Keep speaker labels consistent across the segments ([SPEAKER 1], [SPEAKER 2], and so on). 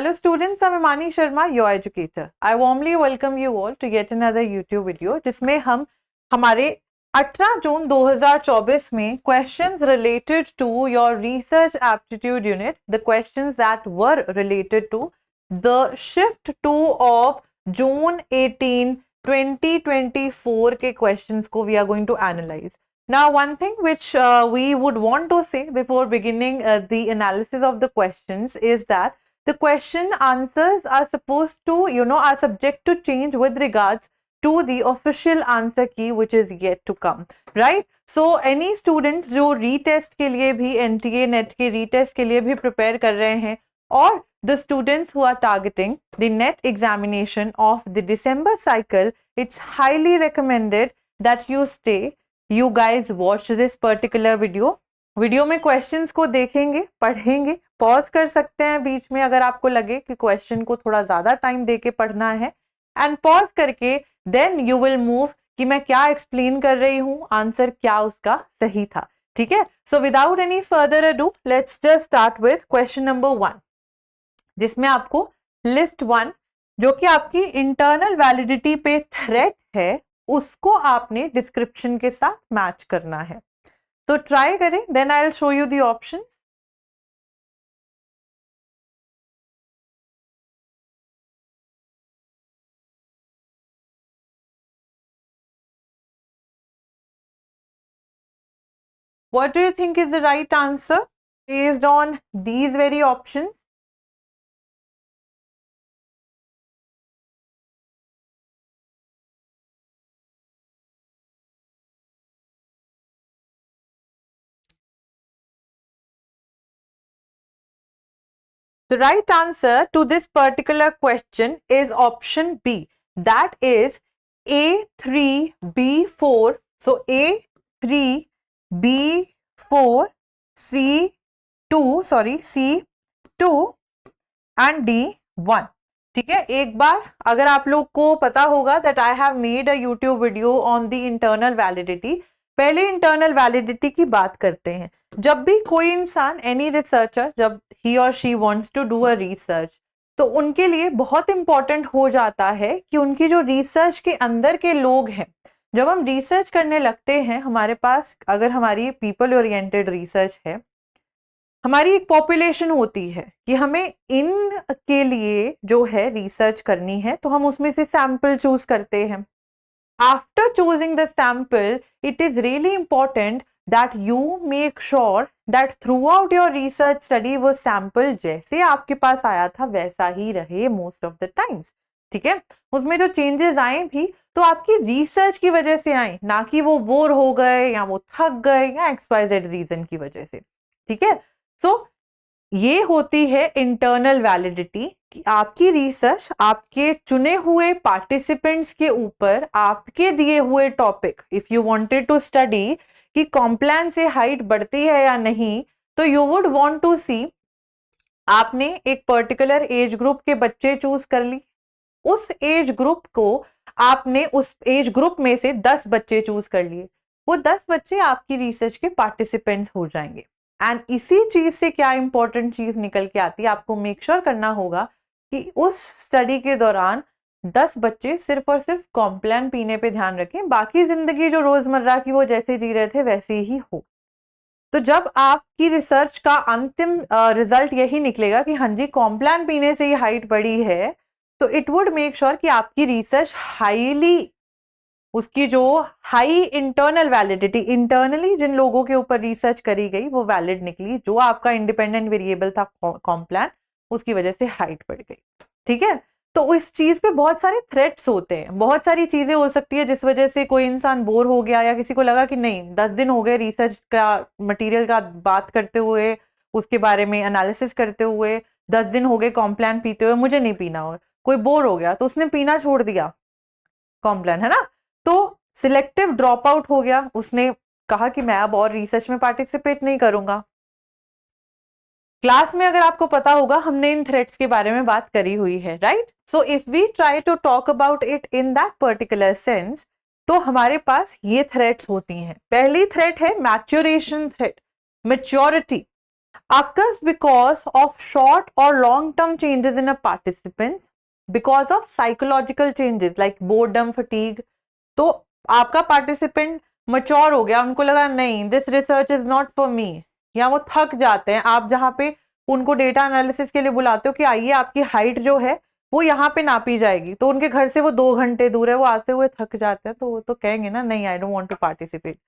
[SPEAKER 1] Hello students, I'm Imani Sharma, your educator. I warmly welcome you all to yet another YouTube video जिसमें हम हमारे 18 जून 2024 में questions related to your research aptitude unit, the questions that were related to the shift 2 of June 18, 2024 के questions को we are going to analyze. Now, one thing which we would want to say before beginning the analysis of the questions is that the question answers are supposed to, are subject to change with regards to the official answer key which is yet to come, right? So, any students जो retest के लिए भी NTA NET के retest के लिए भी prepare कर रहे हैं और the students who are targeting the NET examination of the December cycle, it's highly recommended that you stay. You guys watch this particular video. Video में क्वेश्चंस को देखेंगे, पढ़ेंगे, पॉज कर सकते हैं बीच में अगर आपको लगे कि क्वेश्चन को थोड़ा ज्यादा टाइम देके पढ़ना है, एंड पॉज करके देन यू विल मूव कि मैं क्या एक्सप्लेन कर रही हूं, आंसर क्या उसका सही था. ठीक है, so without any further ado let's just start with question number 1, जिसमें आपको लिस्ट 1 जो कि आपकी इंटरनल वैलिडिटी पे थ्रेट है उसको आपने डिस्क्रिप्शन के साथ मैच करना है. तो ट्राई करें, then I will show you the options. What do you think is the right answer based on these very options? The right answer to this particular question is option B. That is A3B4. So A3B4 C2 and D1. ठीक है, एक बार अगर आप लोग को पता होगा that I have made a YouTube video on the internal validity. पहले इंटरनल वैलिडिटी की बात करते हैं. जब भी कोई इंसान, एनी रिसर्चर, जब ही और she wants to do a research, तो उनके लिए बहुत इंपॉर्टेंट हो जाता है कि उनकी जो रिसर्च के अंदर के लोग हैं, जब हम रिसर्च करने लगते हैं, हमारे पास अगर हमारी पीपल ओरिएंटेड रिसर्च है, हमारी एक पॉपुलेशन होती है कि हमें इन के लिए जो है रिसर्च करनी है, तो हम उसमें से सैंपल चूज करते हैं. After choosing the sample, it is really important that you make sure that throughout your research study वो sample जैसे आपके पास आया था वैसा ही रहे most of the times. ठीक है, उसमें जो changes आए भी तो आपकी research की वजह से आए, ना कि वो बोर हो गए या वो थक गए या XYZ रीजन की वजह से. ठीक है, सो ये होती है इंटरनल वैलिडिटी कि आपकी रिसर्च आपके चुने हुए पार्टिसिपेंट्स के ऊपर आपके दिए हुए topic, if you wanted to study कि कॉम्प्लान से हाइट बढ़ती है या नहीं, तो you would want to see, आपने एक पर्टिकुलर एज ग्रुप के बच्चे चूज कर ली, उस एज ग्रुप को आपने उस एज ग्रुप में से 10 बच्चे चूज कर लिए, वो 10 बच्चे आपकी रिसर्च के पार्टिसिपेंट्स हो जाएंगे. एंड इसी चीज से क्या इंपॉर्टेंट चीज निकल के आती है, आपको मेक श्योर करना होगा कि उस स्टडी के दौरान 10 बच्चे सिर्फ और सिर्फ कॉम्प्लान पीने पे ध्यान रखें, बाकी जिंदगी जो रोजमर्रा की वो जैसे जी रहे थे वैसे ही हो. तो जब आपकी रिसर्च का अंतिम रिजल्ट यही निकलेगा कि हाँ जी कॉम्प्लान पीने से ही हाइट बढ़ी है, तो इट वुड मेक श्योर कि आपकी रिसर्च हाईली, उसकी जो हाई इंटरनल वैलिडिटी, इंटरनली जिन लोगों के ऊपर रिसर्च करी गई वो वैलिड निकली, जो आपका इंडिपेंडेंट वेरिएबल था कॉम्प्लान, उसकी वजह से हाइट बढ़ गई. ठीक है, तो इस चीज पे बहुत सारे थ्रेट्स होते हैं, बहुत सारी चीजें हो सकती है जिस वजह से कोई इंसान बोर हो गया या किसी को लगा कि नहीं 10 दिन हो गए रिसर्च का मटेरियल का बात करते हुए, उसके बारे में एनालिसिस करते हुए, 10 दिन हो गए कॉम्प्लान पीते हुए, मुझे नहीं पीना, और कोई बोर हो गया तो उसने पीना छोड़ दिया कॉम्प्लान, है ना, तो सिलेक्टिव ड्रॉप आउट हो गया, उसने कहा कि मैं अब और रिसर्च में पार्टिसिपेट नहीं करूंगा. क्लास में अगर आपको पता होगा हमने इन थ्रेट्स के बारे में बात करी हुई है, right. So if we try to talk about it in that particular sense, तो हमारे पास ये थ्रेट्स होती हैं. पहली थ्रेट है maturation threat, maturity. occurs because of short or long term changes in a participant because of psychological changes like boredom, fatigue. तो आपका participant mature हो गया, उनको लगा नहीं this research is not for me, या वो थक जाते हैं, आप जहाँ पे उनको डेटा एनालिसिस के लिए बुलाते हो कि आइए आपकी हाइट जो है वो यहाँ पे नापी जाएगी, तो उनके घर से वो 2 घंटे दूर है, वो आते हुए थक जाते हैं, तो वो तो कहेंगे ना नहीं I don't want to participate.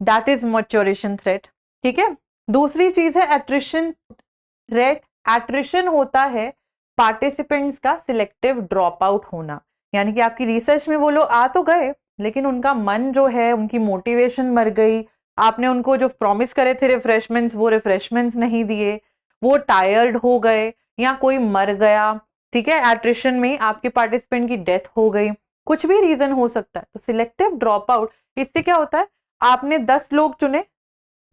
[SPEAKER 1] That is maturation threat. ठीक है, दूसरी चीज है एट्रिशन थ्रेट। एट्रिशन होता है पार्टिसिपेंट्स का सिलेक्टिव ड्रॉप आउट होना, यानी कि आपकी रिसर्च में वो लोग आ तो गए लेकिन उनका मन जो है, उनकी मोटिवेशन मर गई, आपने उनको जो प्रॉमिस करे थे रिफ्रेशमेंट्स वो रिफ्रेशमेंट्स नहीं दिए, वो टायर्ड हो गए या कोई मर गया। ठीक है, एट्रिशन में आपके पार्टिसिपेंट की डेथ हो गई, कुछ भी रीजन हो सकता है। तो सिलेक्टिव ड्रॉप आउट, इससे क्या होता है, आपने 10 लोग चुने,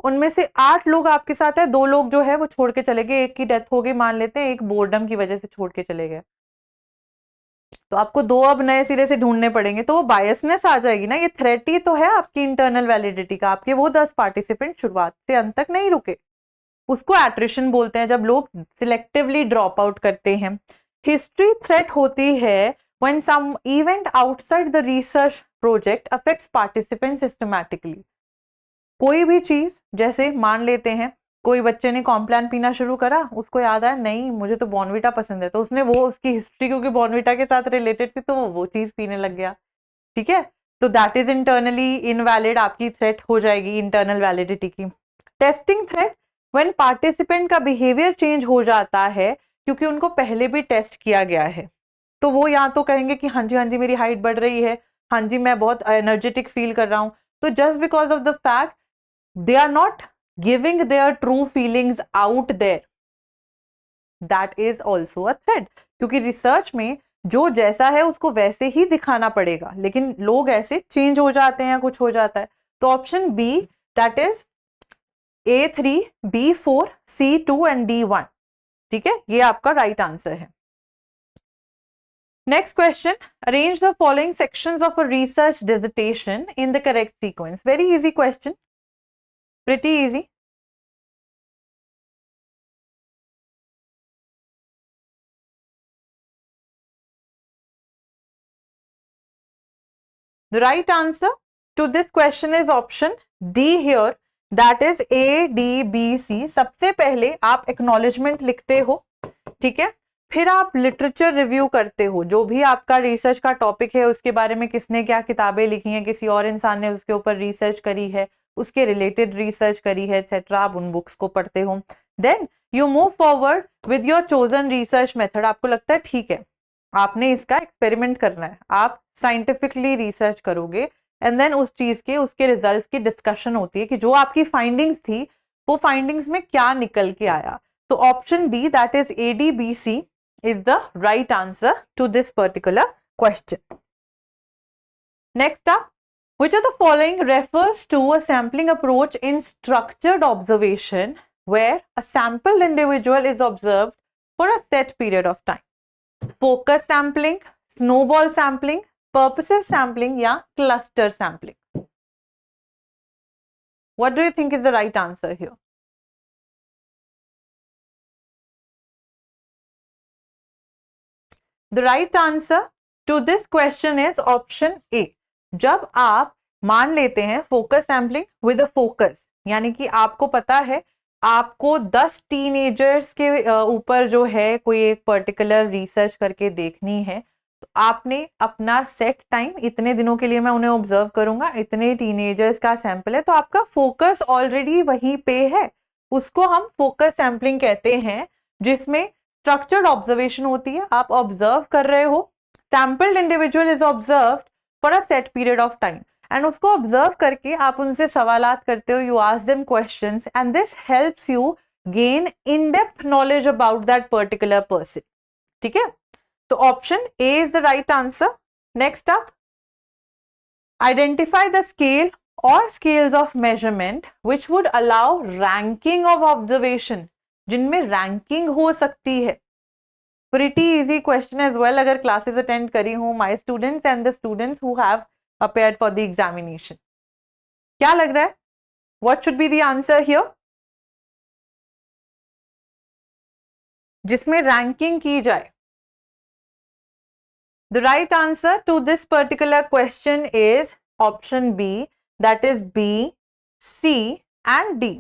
[SPEAKER 1] उनमें से 8 लोग आपके साथ है, 2 लोग जो है वो छोड़ के चले गए, एक की डेथ हो गई मान लेते हैं, एक बोर्डम की वजह से छोड़ के चले गए, तो आपको 2 अब नए सिरे से ढूंढने पड़ेंगे, तो वो बायसनेस आ जाएगी ना। ये थ्रेट ही तो है आपकी इंटरनल वैलिडिटी का। आपके वो 10 पार्टिसिपेंट शुरुआत से अंत तक नहीं रुके, उसको एट्रिशन बोलते हैं, जब लोग सिलेक्टिवली ड्रॉप आउट करते हैं। हिस्ट्री थ्रेट होती है when some event outside the research project affects participants systematically। कोई भी चीज, जैसे मान लेते हैं कोई बच्चे ने कॉम्प्लान पीना शुरू करा, उसको याद आया नहीं मुझे तो बॉर्नविटा पसंद है, तो उसने वो उसकी हिस्ट्री क्योंकि बॉर्नविटा के साथ रिलेटेड थी तो वो चीज पीने लग गया। ठीक है, तो दैट इज इंटरनली इनवैलिड, आपकी थ्रेट हो जाएगी इंटरनल वैलिडिटी की। टेस्टिंग थ्रेट, व्हेन पार्टिसिपेंट का बिहेवियर चेंज हो जाता है क्योंकि उनको पहले भी टेस्ट किया गया है, तो वो यहाँ तो कहेंगे कि हाँ जी मेरी हाइट बढ़ रही है, हाँ जी मैं बहुत एनर्जेटिक फील कर रहा हूँ, तो just because of the fact they are not giving their true feelings out there, that is also a threat। क्योंकि रिसर्च में जो जैसा है उसको वैसे ही दिखाना पड़ेगा, लेकिन लोग ऐसे चेंज हो जाते हैं, कुछ हो जाता है। तो option B, that is A3, B4, C2 and D1। ठीक है, ये आपका राइट आंसर है। Next question, arrange the following sections of a research dissertation in the correct sequence। Very easy question, pretty easy। The right answer to this question is option D here, that is A, D, B, C। सबसे पहले आप acknowledgement लिखते हो, ठीक है, फिर आप literature review करते हो, जो भी आपका रिसर्च का टॉपिक है उसके बारे में किसने क्या किताबें लिखी हैं, किसी और इंसान ने उसके ऊपर रिसर्च करी है, उसके रिलेटेड रिसर्च करी है एक्सेट्रा, आप उन बुक्स को पढ़ते हो। Then you move forward with your chosen research method. आपको लगता है ठीक है आपने इसका एक्सपेरिमेंट करना है, आप साइंटिफिकली रिसर्च करोगे एंड देन उस चीज के उसके रिजल्ट्स की डिस्कशन होती है कि जो आपकी फाइंडिंग्स थी वो फाइंडिंग्स में क्या निकल के आया। तो option D, that is ADBC is the right answer to this particular question. Next up, which of the following refers to a sampling approach in structured observation where a sampled individual is observed for a set period of time? Focus sampling, snowball sampling, purposive sampling या cluster sampling? What do you think is the right answer here? The right answer to this question is option A। जब आप मान लेते हैं focus sampling with a focus, यानी कि आपको पता है आपको 10 टीनेजर्स के ऊपर जो है कोई एक पर्टिकुलर रिसर्च करके देखनी है, तो आपने अपना सेट टाइम, इतने दिनों के लिए मैं उन्हें ऑब्जर्व करूंगा, इतने टीनेजर्स का सैंपल है, तो आपका फोकस ऑलरेडी वहीं पे है, उसको हम फोकस सैम्पलिंग कहते हैं, जिसमें स्ट्रक्चर्ड ऑब्जर्वेशन होती है, आप ऑब्जर्व कर रहे हो, sampled individual is observed for a set period of time and उसको ऑब्जर्व करके आप उनसे सवालात करते हो, you ask them questions and this helps you gain in depth knowledge about that particular person. ठीक है, तो option A is the right answer. Next up, identify the scale और scales of measurement which would allow ranking of observation, जिनमें ranking हो सकती है। Pretty easy question as well, अगर classes attend करी हूँ, my students and the students who have appeared for the examination. क्या लग रहा है, what should be the answer here? जिसमें रैंकिंग की जाए। The right answer to this particular question is option B, that is B, C and D.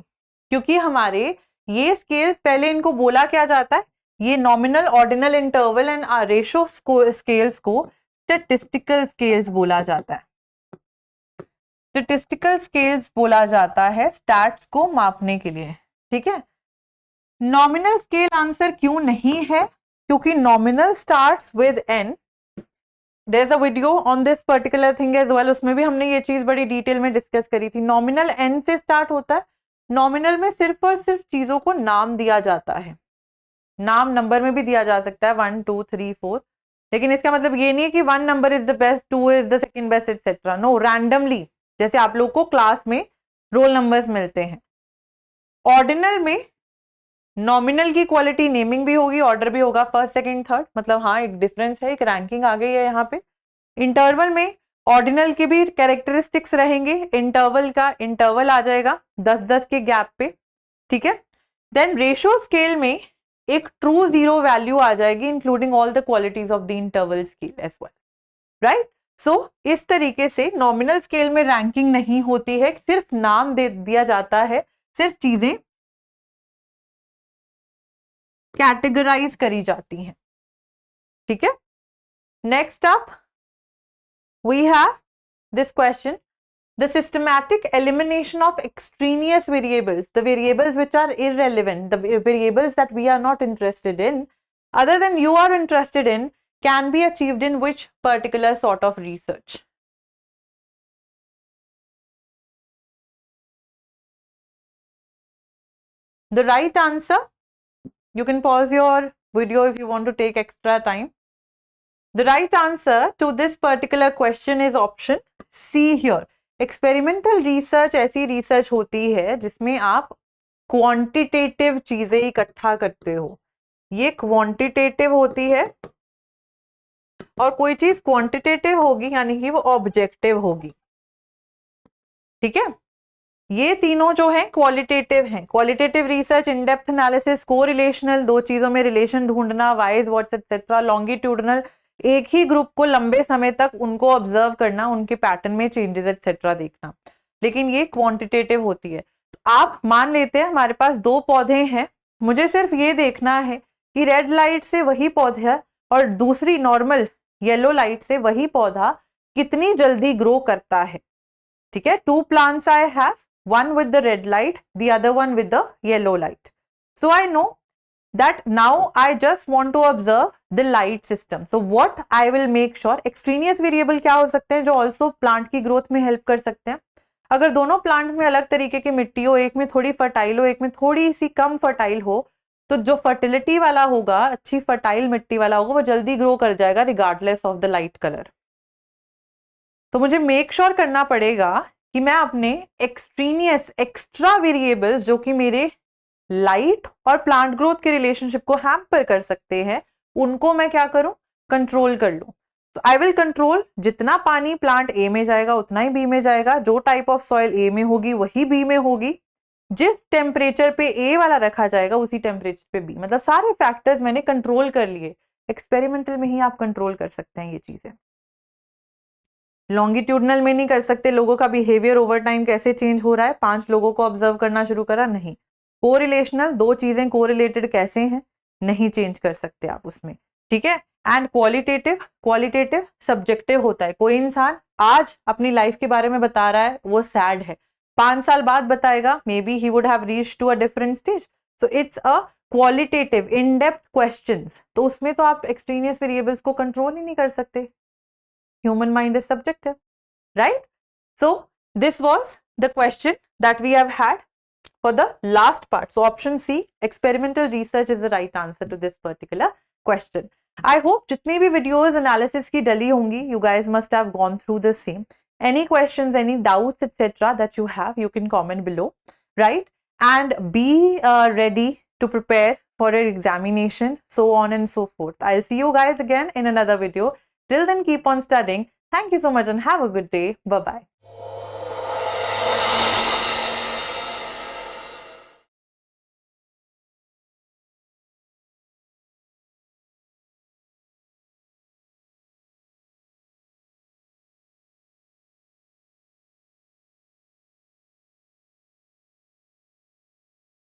[SPEAKER 1] क्योंकि हमारे ये स्केल्स पहले इनको बोला क्या जाता है, ये nominal, ordinal, interval and ratio scales को स्टैटिस्टिकल स्केल्स बोला जाता है। स्टैटिस्टिकल स्केल्स बोला जाता है स्टैट्स को मापने के लिए, ठीक है। नॉमिनल स्केल आंसर क्यों नहीं है, क्योंकि nominal starts with n. There's a video on this particular thing as well, उसमें भी हमने ये चीज बड़ी डिटेल में डिस्कस करी थी। नॉमिनल n से स्टार्ट होता है, नॉमिनल में सिर्फ और सिर्फ चीजों को नाम दिया जाता है, नाम नंबर में भी दिया जा सकता है 1 2 3 4, लेकिन इसका मतलब ये नहीं है कि 1 number is the best, 2 is the second best etcetera, no, randomly, जैसे आप लोग को क्लास में रोल नंबर्स मिलते हैं। ऑर्डिनल में नॉमिनल की क्वालिटी नेमिंग भी होगी, ऑर्डर भी होगा, फर्स्ट सेकंड थर्ड, मतलब हाँ एक डिफरेंस है, एक रैंकिंग आ गई है यहाँ पे। इंटरवल में ऑर्डिनल के भी कैरेक्टरिस्टिक्स रहेंगे, इंटरवल का इंटरवल आ जाएगा 10-10 के गैप पे, ठीक है। देन रेशियो स्केल में एक ट्रू जीरो वैल्यू आ जाएगी including all the qualities of the interval scale as well, right. So इस तरीके से नॉमिनल स्केल में रैंकिंग नहीं होती है, सिर्फ नाम दे दिया जाता है, सिर्फ चीजें कैटेगराइज करी जाती हैं, ठीक है। Next up we have this question, the systematic elimination of extraneous variables, the variables which are irrelevant, the variables that we are not interested in, other than you are interested in, can be achieved in which particular sort of research? The right answer, you can pause your video if you want to take extra time. The right answer to this particular question is option C here. Experimental research ऐसी research होती है जिसमें आप quantitative चीजें इकट्ठा करते हो, ये क्वांटिटेटिव होती है, और कोई चीज क्वांटिटेटिव होगी यानी कि वो ऑब्जेक्टिव होगी, ठीक है। ये तीनों जो है क्वालिटेटिव हैं। Qualitative research, in depth analysis, correlational, दो चीजों में रिलेशन ढूंढना, वाइज व्हाट्स एक्सेट्रा, लॉन्गिट्यूडनल, एक ही ग्रुप को लंबे समय तक उनको ऑब्जर्व करना, उनके पैटर्न में चेंजेस एक्सेट्रा देखना, लेकिन ये क्वांटिटेटिव होती है। आप मान लेते हैं हमारे पास 2 पौधे हैं, मुझे सिर्फ ये देखना है कि रेड लाइट से वही पौधा और दूसरी नॉर्मल येलो लाइट से वही पौधा कितनी जल्दी ग्रो करता है, ठीक है। 2 plants I have, one with the red light, the other one with the yellow light. So I know that now I just want to observe the light system. So what I will make sure, extraneous variable क्या हो सकते हैं जो also plant की growth में help कर सकते हैं। अगर दोनों plants में अलग तरीके की मिट्टी हो, एक में थोड़ी fertile हो, एक में थोड़ी सी कम fertile हो, तो जो fertility वाला होगा, अच्छी fertile मिट्टी वाला होगा, वो जल्दी grow कर जाएगा regardless of the light color. तो मुझे make sure करना पड़ेगा कि मैं अपने एक्सट्रीनियस एक्स्ट्रा वेरिएबल्स जो कि मेरे लाइट और प्लांट ग्रोथ के रिलेशनशिप को हैम्पर कर सकते हैं, उनको मैं क्या करूं, कंट्रोल कर लूं। तो आई विल कंट्रोल, जितना पानी प्लांट ए में जाएगा उतना ही बी में जाएगा, जो टाइप ऑफ सॉइल ए में होगी वही बी में होगी, जिस टेम्परेचर पे ए वाला रखा जाएगा उसी टेम्परेचर पे बी, मतलब सारे फैक्टर्स मैंने कंट्रोल कर लिए। एक्सपेरिमेंटल में ही आप कंट्रोल कर सकते हैं ये चीजें, लॉन्गिट्यूडनल में नहीं कर सकते। लोगों का बिहेवियर ओवर टाइम कैसे चेंज हो रहा है, 5 लोगों को ऑब्जर्व करना शुरू करा, नहीं। कोरिलेशनल, 2 चीजें कोरिलेटेड कैसे हैं, नहीं चेंज कर सकते आप उसमें, ठीक है। एंड क्वालिटेटिव, क्वालिटेटिव सब्जेक्टिव होता है। कोई इंसान आज अपनी लाइफ के बारे में बता रहा है, वो सैड है, 5 साल बाद बताएगा, maybe he would have reached to a different stage. So it's a qualitative in depth questions, तो उसमें तो आप एक्सट्रेनियस वेरिएबल्स को कंट्रोल ही नहीं कर सकते। Human mind is subjective, right? So this was the question that we have had for the last part. So option C, experimental research is the right answer to this particular question. I hope jitni bhi videos analysis ki dali hongi, you guys must have gone through the same. Any questions, any doubts, etc. that you have, you can comment below, right? And be ready to prepare for your examination, so on and so forth. I'll see you guys again in another video. Till then, keep on studying. Thank you so much and have a good day. Bye-bye.